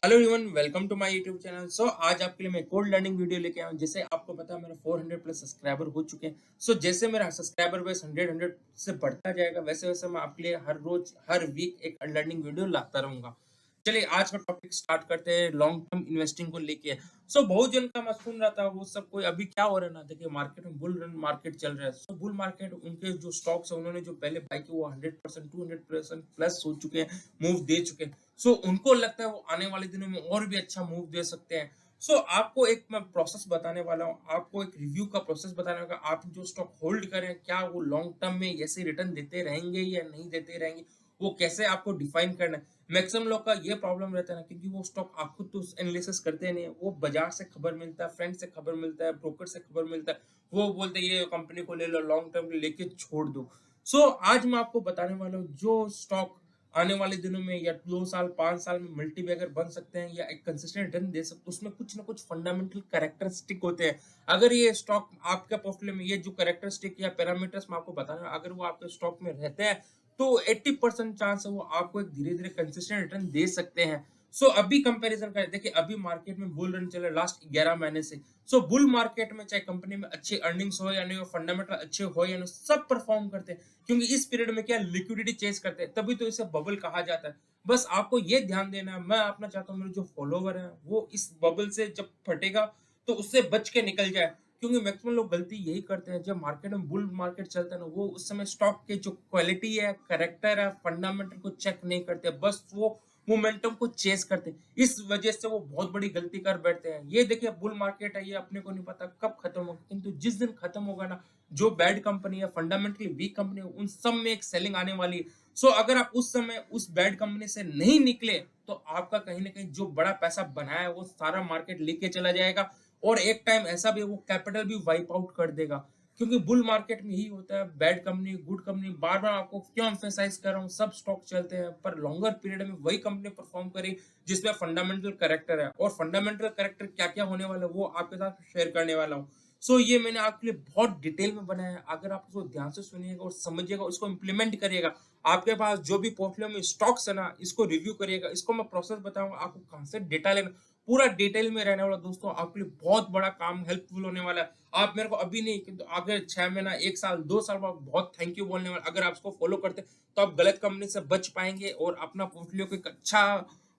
Hello everyone, welcome to my YouTube channel. आज आपके लिए मैं कोड लर्निंग वीडियो लेके आया हूँ। जैसे आपको पता है मेरा 400 प्लस सब्सक्राइबर हो चुके हैं। जैसे मेरा सब्सक्राइबर बेस 100 से बढ़ता जाएगा, वैसे वैसे मैं आपके लिए हर रोज हर वीक एक लर्निंग वीडियो लाता रहूंगा। चलिए आज का टॉपिक स्टार्ट करते हैं लॉन्ग टर्म इन्वेस्टिंग को लेके। बहुत जन का मैं सुन रहा था, वो सब कोई अभी क्या हो रहा है ना, देखिए मार्केट में बुल रन मार्केट चल रहा है। बुल मार्केट उनके जो स्टॉक्स है उन्होंने जो पहले बाई किए वो 100% 200% प्लस हो चुके हैं, मूव दे चुके हैं। उनको लगता है वो आने वाले दिनों में और भी अच्छा मूव दे सकते हैं। आपको एक मैं प्रोसेस बताने वाला हूँ, आपको एक रिव्यू का प्रोसेस बताने वाला। आप जो स्टॉक होल्ड करें, क्या वो लॉन्ग टर्म में ऐसे रिटर्न देते रहेंगे या नहीं देते रहेंगे, वो कैसे आपको डिफाइन करना है। मैक्सिमम लोग का ये प्रॉब्लम रहता है ना, क्योंकि वो स्टॉक आप खुद तो एनालिसिस करते नहीं है, वो बाजार से खबर मिलता है, फ्रेंड से खबर मिलता है, ब्रोकर से खबर मिलता है, वो बोलते हैं ये कंपनी को ले लो, लॉन्ग टर्म लेके छोड़ दो। आज मैं आपको बताने वाला हूँ जो स्टॉक आने वाले दिनों में या 2 साल 5 साल में मल्टी बैगर बन सकते हैं या एक कंसिस्टेंट रिटर्न दे सकते हैं, उसमें कुछ ना कुछ फंडामेंटल कैरेक्टरिस्टिक होते हैं। अगर ये स्टॉक आपके पोर्टफोलियो में ये जो कैरेक्टरिस्टिक या पैरामीटर्स मैं आपको बता रहा हूँ, अगर वो आपके स्टॉक में रहते हैं तो 80% चांस है वो आपको एक धीरे धीरे कंसिस्टेंट रिटर्न दे सकते हैं। अभी कंपैरिजन करें, देखिए अभी मार्केट में बुल रन चल रहा है लास्ट 11 महीने से। बुल मार्केट में चाहे कंपनी में अच्छी अर्निंग्स हो या नहीं हो, फंडामेंटल अच्छे हो या नहीं, सब परफॉर्म करते हैं, क्योंकि इस पीरियड में क्या लिक्विडिटी चेज करते हैं, तभी तो इसे बबल कहा जाता है। बस आपको ये ध्यान देना है, मैं अपना चाहता हूँ मेरे जो फॉलोवर है वो इस बबल से जब फटेगा तो उससे बच के निकल जाए। क्योंकि मैक्सिमम लोग गलती यही करते हैं, जब मार्केट में बुल मार्केट चलता है ना, वो उस समय स्टॉक के जो क्वालिटी है, करेक्टर है, फंडामेंटल को चेक नहीं करते, बस वो मोमेंटम को चेस करते हैं। इस वजह से वो बहुत बड़ी गलती कर बैठते हैं। ये देखिए बुल मार्केट है, ये अपने को नहीं पता कब खत्म होगा, किंतु जिस दिन खत्म होगा ना, जो बैड कंपनी है, फंडामेंटली वीक कंपनी है, उन सब में एक सेलिंग आने वाली है। अगर आप उस समय उस बैड कंपनी से नहीं निकले तो आपका कहीं ना कहीं जो बड़ा पैसा बनाया है वो सारा मार्केट लेके चला जाएगा, और एक टाइम ऐसा भी वो कैपिटल भी वाइप आउट कर देगा। क्योंकि बुल मार्केट में यही होता है, बैड कंपनी गुड कंपनी, बार बार आपको क्यों एम्फेसाइज कर रहा हूँ, सब स्टॉक चलते हैं, पर लॉन्गर पीरियड में वही कंपनी परफॉर्म करेगी जिसमें फंडामेंटल करेक्टर है। और फंडामेंटल करेक्टर क्या क्या होने वाला है वो आपके साथ शेयर करने वाला हूँ। ये मैंने आपके लिए बहुत डिटेल में बनाया है। अगर आप उसको ध्यान से सुनिएगा और समझिएगा, उसको इम्प्लीमेंट करिएगा, आपके पास जो भी पोर्टफोलियो में स्टॉक्स है ना, इसको रिव्यू करिएगा, इसको मैं प्रोसेस बताऊंगा आपको कहां से डेटा लेना, पूरा डिटेल में रहने वाला दोस्तों, आपके लिए बहुत बड़ा काम हेल्पफुल होने वाला है। आप मेरे को अभी नहीं किंतु आगे 6 महीना 1 साल 2 साल बाद बहुत थैंक यू बोलने वाले। अगर आप इसको फॉलो करते तो आप गलत कंपनी से बच पाएंगे और अपना पोर्टफोलियो को एक अच्छा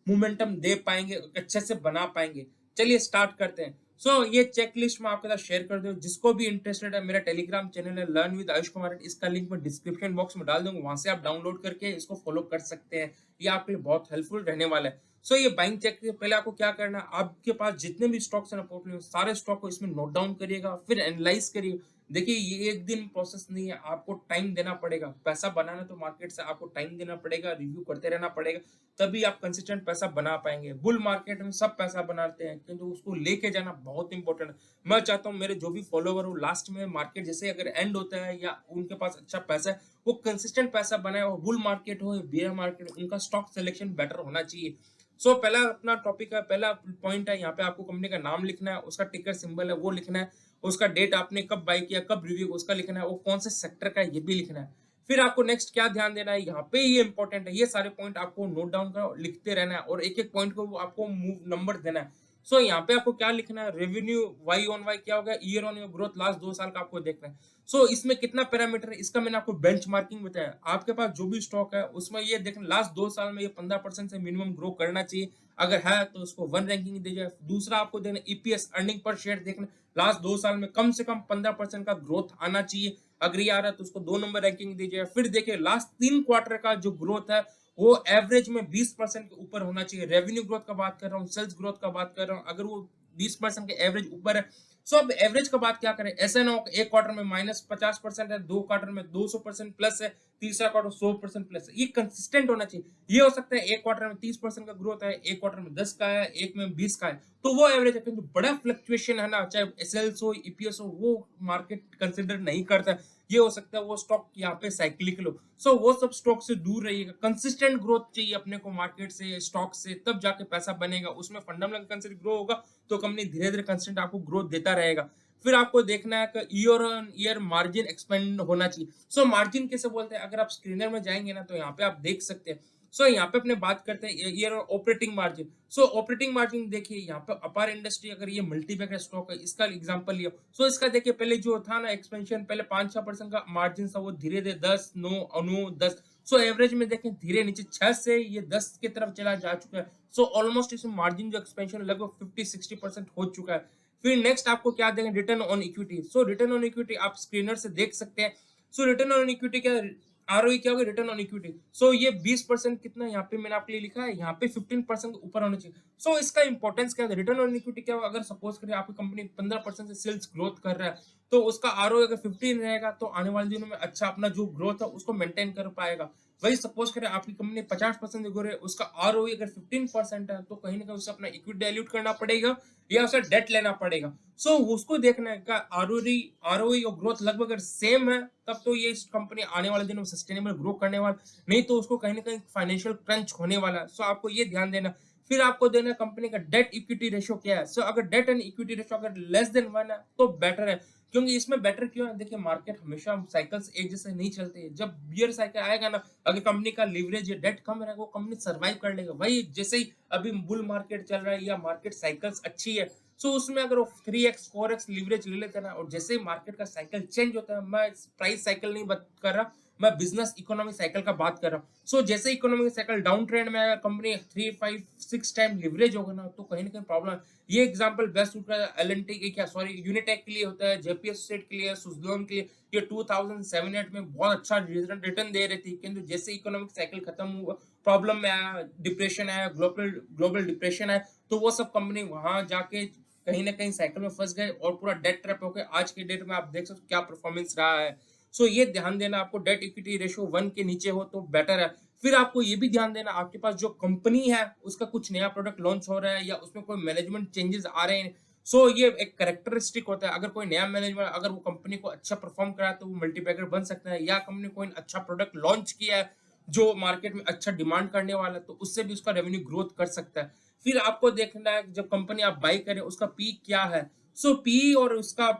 मोमेंटम दे पाएंगे, अच्छे से बना पाएंगे। चलिए स्टार्ट करते हैं। ये चेकलिस्ट मैं आपके साथ शेयर कर दूं, जिसको भी इंटरेस्टेड है, मेरा टेलीग्राम चैनल है लर्न विद आयुष कुमार, इसका लिंक मैं डिस्क्रिप्शन बॉक्स में डाल दूंगा, वहां से आप डाउनलोड करके इसको फॉलो कर सकते हैं। ये आपके लिए बहुत हेल्पफुल रहने वाला है। ये बाइंग चेक के पहले आपको क्या करना है, आपके पास जितने भी स्टॉक्स है ना पोर्टफोलियो, सारे स्टॉक को इसमें नोट डाउन करिएगा, फिर एनालाइज करिए। देखिए ये एक दिन प्रोसेस नहीं है, आपको टाइम देना पड़ेगा। पैसा बनाना तो मार्केट से आपको टाइम देना पड़ेगा, रिव्यू करते रहना पड़ेगा, तभी आप कंसिस्टेंट पैसा बना पाएंगे। बुल मार्केट में सब पैसा बनाते हैं, किंतु उसको लेके जाना बहुत इंपॉर्टेंट है। मैं चाहता हूँ मेरे जो भी फॉलोवर हो, लास्ट में मार्केट जैसे अगर एंड होता है या उनके पास अच्छा पैसा है, वो कंसिस्टेंट पैसा बनाए, वो बुल मार्केट हो या बेयर मार्केट, उनका स्टॉक सिलेक्शन बेटर होना चाहिए। पहला अपना टॉपिक है, पहला पॉइंट है, यहाँ पे आपको कंपनी का नाम लिखना है, उसका टिकर सिंबल है वो लिखना है, उसका डेट आपने कब बाय किया, कब रिव्यू, उसका लिखना है, वो कौन से सेक्टर का है ये भी लिखना है। फिर आपको नेक्स्ट क्या ध्यान देना है, यहाँ पे ये इंपॉर्टेंट है, ये सारे पॉइंट आपको नोट डाउन करो, लिखते रहना है, और एक एक पॉइंट को आपको मूव नंबर देना है। यहाँ पे आपको क्या लिखना है, रेवेन्यू वाई ऑन वाई क्या होगा, year on year growth last 2 साल का आपको देखना है। इसमें कितना पैरामीटर है, इसका मैंने आपको बेंचमार्किंग बताया। आपके पास जो भी स्टॉक है उसमें ये देखना लास्ट 2 साल में ये 15% से मिनिमम ग्रो करना चाहिए। अगर है तो उसको 1 रैंकिंग दी जाए। दूसरा आपको देना ईपीएस, अर्निंग पर शेयर देखना, लास्ट 2 साल में कम से कम 15% का ग्रोथ आना चाहिए। अगर ये आ रहा है तो उसको 2 नंबर रैंकिंग दी जाए। फिर देखिए लास्ट 3 क्वार्टर का जो ग्रोथ है वो एवरेज में 20% के ऊपर होना चाहिए। रेवेन्यू ग्रोथ का बात कर रहा हूँ, सेल्स ग्रोथ का बात कर रहा हूँ, अगर वो 20% के एवरेज ऊपर है। अब एवरेज का बात क्या करें, ऐसा ना हो एक क्वार्टर में -50% है, 2 क्वार्टर में 200% प्लस है, तीसरा क्वार्टर 100% प्लस है। ये कंसिस्टेंट होना चाहिए। ये हो सकता है एक क्वार्टर में 30% का ग्रोथ है, एक क्वार्टर में 10 का है, एक में 20 का है, तो वो एवरेज है। किंतु बड़ा फ्लक्चुएशन है ना, चाहे एसएल्स हो ईपीएस हो, वो मार्केट कंसिडर नहीं करता। ये हो सकता है वो स्टॉक यहाँ पे साइक्लिकल हो। वो सब स्टॉक से दूर रहिएगा। कंसिस्टेंट ग्रोथ चाहिए अपने को मार्केट से, स्टॉक से, तब जाके पैसा बनेगा। उसमें फंडामेंटल कंसिस्टेंट ग्रो होगा तो कंपनी धीरे धीरे कंसिस्टेंट आपको ग्रोथ देता रहेगा। फिर आपको देखना है कि year on year margin expand होना चाहिए। मार्जिन कैसे बोलते हैं, अगर आप स्क्रीनर में जाएंगे ना तो यहाँ पे आप देख सकते हैं सो यहाँ पे अपने बात करते हैं ईयर ऑपरेटिंग मार्जिन। सो ऑपरेटिंग मार्जिन देखिए यहाँ पे अपार इंडस्ट्री अगर ये मल्टीबैगर स्टॉक है, इसका एग्जांपल लियो। सो इसका देखिए पहले जो था ना एक्सपेंशन, पहले 5-6% का मार्जिन था, वो धीरे-धीरे 10, 9, 10। सो एवरेज में देखें धीरे नीचे 6 से ये 10 की तरफ चला जा चुका है। सो ऑलमोस्ट इसमें मार्जिन जो एक्सपेंशन लगभग 50-60% हो चुका है। फिर नेक्स्ट आपको क्या देंगे, return on equity. So return on equity आप स्क्रीनर से देख सकते हैं। सो रिटर्न ऑन इक्विटी क्या, आरओई क्या होगा, रिटर्न ऑन इक्विटी। सो ये 20% कितना यहाँ पे मैंने आपके लिए लिखा है, यहाँ पे 15% ऊपर होना चाहिए। सो इसका इंपॉर्टेंस क्या है, रिटर्न ऑन इक्विटी क्या होगा, अगर सपोज करें आपकी कंपनी 15% से सेल्स ग्रोथ कर रहा है, तो उसका आरओई अगर 15 रहेगा तो आने वाले दिनों में अच्छा अपना जो ग्रोथ है उसको मेंटेन कर पाएगा। वही सपोज करें आपकी कंपनी 50% ग्रो है, उसका आरओई अगर 15% है, तो कहीं ना कहीं उसे अपना इक्विटी डाइल्यूट करना पड़ेगा या उसे डेट लेना पड़ेगा। सो उसको देखना है का आरओई आरओई और ग्रोथ लगभग अगर सेम है, तब तो ये कंपनी आने वाले दिनों में सस्टेनेबल ग्रो करने वाला, नहीं तो उसको कहीं ना कहीं फाइनेंशियल क्रंच होने वाला है। सो आपको ये ध्यान देना। फिर आपको देना कंपनी का डेट इक्विटी रेशियो क्या है। सो अगर डेट एंड इक्विटी रेशियो अगर लेस देन 1 है तो बेटर है। क्योंकि इसमें बेटर क्यों है, देखिए मार्केट हमेशा साइकिल्स एक जैसे नहीं चलते। जब बियर साइकिल आएगा ना, अगर कंपनी का लीवरेज या डेट कम रहेगा, वो कंपनी सर्वाइव कर लेगा। वही जैसे ही अभी बुल मार्केट चल रहा है या मार्केट साइकिल्स अच्छी है, सो उसमें अगर वो 3x 4x लीवरेज ले लेते हैं ना, और जैसे ही मार्केट का साइकिल चेंज होता है, मैं प्राइस साइकिल नहीं बात कर रहा, मैं बिजनेस इकोनॉमी साइकिल का बात कर रहा हूँ। सो जैसे इकोनॉमिक साइकिल डाउन ट्रेंड में अगर कंपनी 3-5-6 टाइम लीवरेज होगा ना, तो कहीं ना कहीं प्रॉब्लम है। ये एग्जांपल बेस्ट होता है एलएनटी के, क्या सॉरी यूनिटेक के लिए होता है, जेपीएस स्टेट के लिए, सुजलोन के लिए। ये 2007-8 में बहुत अच्छा रिटर्न दे रही थी, किंतु जैसे इकोनॉमिक साइकिल खत्म हुआ, प्रॉब्लम में आया, डिप्रेशन आया, ग्लोबल ग्लोबल डिप्रेशन आया, तो वो सब कंपनी वहां जाके कहीं ना कहीं साइकिल में फंस गए और पूरा डेट ट्रैप हो गए। आज के डेट में आप देख सकते हो क्या परफॉर्मेंस रहा है। सो ये ध्यान देना, आपको डेट इक्विटी रेशियो 1 के नीचे हो तो बेटर है। फिर आपको ये भी ध्यान देना, आपके पास जो कंपनी है उसका कुछ नया प्रोडक्ट लॉन्च हो रहा है या उसमें कोई मैनेजमेंट चेंजेस आ रहे हैं। सो ये एक कैरेक्टरिस्टिक होता है। अगर कोई नया मैनेजमेंट अगर वो कंपनी को अच्छा परफॉर्म करा तो वो मल्टीपैकर बन सकता है, या कंपनी कोई अच्छा प्रोडक्ट लॉन्च किया है जो मार्केट में अच्छा डिमांड करने वाला है, तो उससे भी उसका रेवेन्यू ग्रोथ कर सकता है। फिर आपको देखना है जब कंपनी आप बाई करें उसका पी क्या है। सो पी और उसका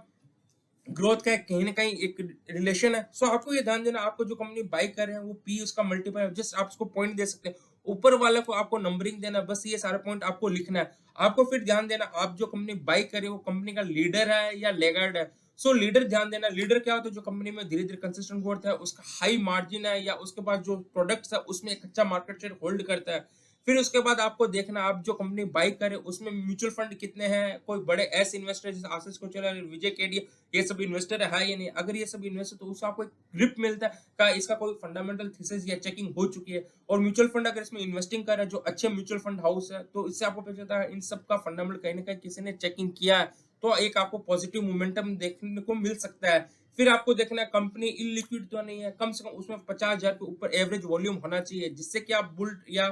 ग्रोथ का कहीं ना कहीं एक रिलेशन है। सो आपको ये ध्यान देना, आपको जो कंपनी बाई कर रहे हैं वो पी उसका मल्टीपल, जस्ट आप उसको पॉइंट दे सकते हैं, ऊपर वाले को आपको नंबरिंग देना है, बस ये सारे पॉइंट आपको लिखना है। आपको फिर ध्यान देना, आप जो कंपनी बाई करे वो कंपनी का लीडर है या लेगार्ड है। सो लीडर ध्यान देना, लीडर क्या होता है, जो कंपनी में धीरे धीरे कंसिस्टेंट ग्रोथ है, उसका हाई मार्जिन है, या उसके पास जो प्रोडक्ट्स है उसमें एक अच्छा मार्केट शेयर होल्ड करता है। फिर उसके बाद आपको देखना, आप जो कंपनी बाई करे उसमें म्यूचुअल फंड कितने हैं, कोई बड़े एस इन्वेस्टर जैसे आशीष कोचर, विजय केडिया, ये सब इन्वेस्टर है या नहीं। अगर ये सब इन्वेस्टर, तो उससे आपको एक ग्रिप मिलता है का इसका कोई फंडामेंटल थीसिस या चेकिंग हो चुकी है। और म्यूचुअल फंड अगर इसमें इन्वेस्टिंग कर रहा है जो अच्छे म्यूचुअल फंड हाउस है, तो इससे आपको पता चलता है इन सब का फंडामेंटल कहीं ना कहीं किसी ने चेकिंग किया है, तो एक आपको पॉजिटिव मोमेंटम देखने को मिल सकता है। फिर आपको देखना है कंपनी इलिक्विड तो नहीं है, कम से कम उसमें 50,000 के ऊपर एवरेज वॉल्यूम होना चाहिए, जिससे कि आप बुल या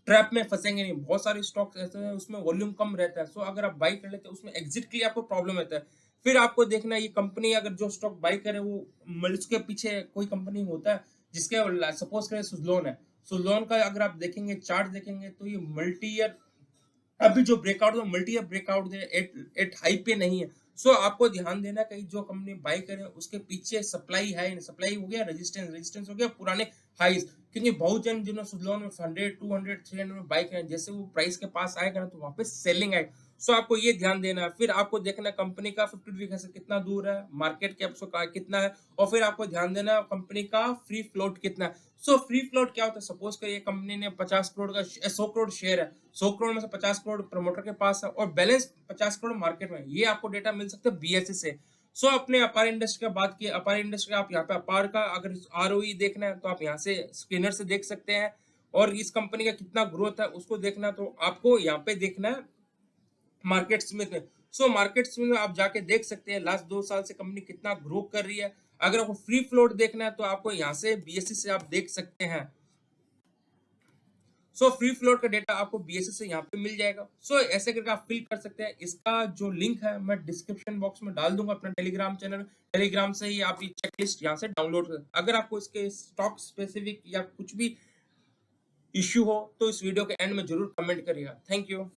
ट्रैप में फंसेंगे नहीं। बहुत सारे स्टॉक्स ऐसे हैं उसमें वॉल्यूम कम रहता है, सो अगर आप बाई कर लेते हैं उसमें एग्जिट के लिए आपको प्रॉब्लम रहता है। फिर आपको देखना है ये कंपनी अगर जो स्टॉक बाई करे वो उसके पीछे कोई कंपनी होता है जिसके, सपोज करें सुजलोन है, सुजलोन का अगर आप देखेंगे चार्ट देखेंगे तो ये मल्टी ईयर, अभी जो ब्रेकआउट है मल्टी ईयर ब्रेकआउट है, एट हाई पे नहीं है। सो आपको ध्यान देना कहीं जो कंपनी बाई करे उसके पीछे सप्लाई है, सप्लाई हो गया, रेजिस्टेंस रेजिस्टेंस हो गया पुराने हाईज। क्योंकि बहुत जन जिन्होंने सुजलॉन में 100, 200, 300 में बाई करे, जैसे वो प्राइस के पास आएगा ना तो वहां पे सेलिंग आएगा। सो आपको ये ध्यान देना है। फिर आपको देखना कंपनी का 50 वीक से कितना दूर है, मार्केट कैप से कितना है, और फिर आपको ध्यान देना कंपनी का फ्री फ्लोट कितना है। सो फ्री फ्लोट क्या होता है, सपोज करिए कंपनी ने 50 करोड़ का 100 करोड़ शेयर है, 100 करोड़ में से 50 करोड़ प्रमोटर के पास है और बैलेंस 50 करोड़ मार्केट में। ये आपको डेटा मिल सकता है बीएसई से। सो अपने अपार इंडस्ट्री का बात किया, अपार इंडस्ट्री आप यहाँ पे अपार का अगर आरओई देखना है तो आप यहाँ से स्क्रीनर से देख सकते हैं, और इस कंपनी का कितना ग्रोथ है उसको देखना, तो आपको यहाँ पे देखना है मार्केट स्मिथ में। सो मार्केट स्मिथ में आप जाके देख सकते हैं लास्ट 2 साल से कंपनी कितना ग्रो कर रही है। अगर आपको फ्री फ्लोट देखना है तो आपको यहाँ से बीएसई से आप देख सकते हैं। सो फ्री फ्लोट का डेटा आपको बीएसई से यहाँ पे मिल जाएगा। सो ऐसे करके आप फिल कर सकते हैं। इसका जो लिंक है मैं डिस्क्रिप्शन बॉक्स में डाल दूंगा अपना टेलीग्राम चैनल, टेलीग्राम से ही आप ये चेकलिस्ट यहाँ से डाउनलोड कर। अगर आपको इसके स्टॉक स्पेसिफिक या कुछ भी इश्यू हो तो इस वीडियो के एंड में जरूर कमेंट करिएगा। Thank you.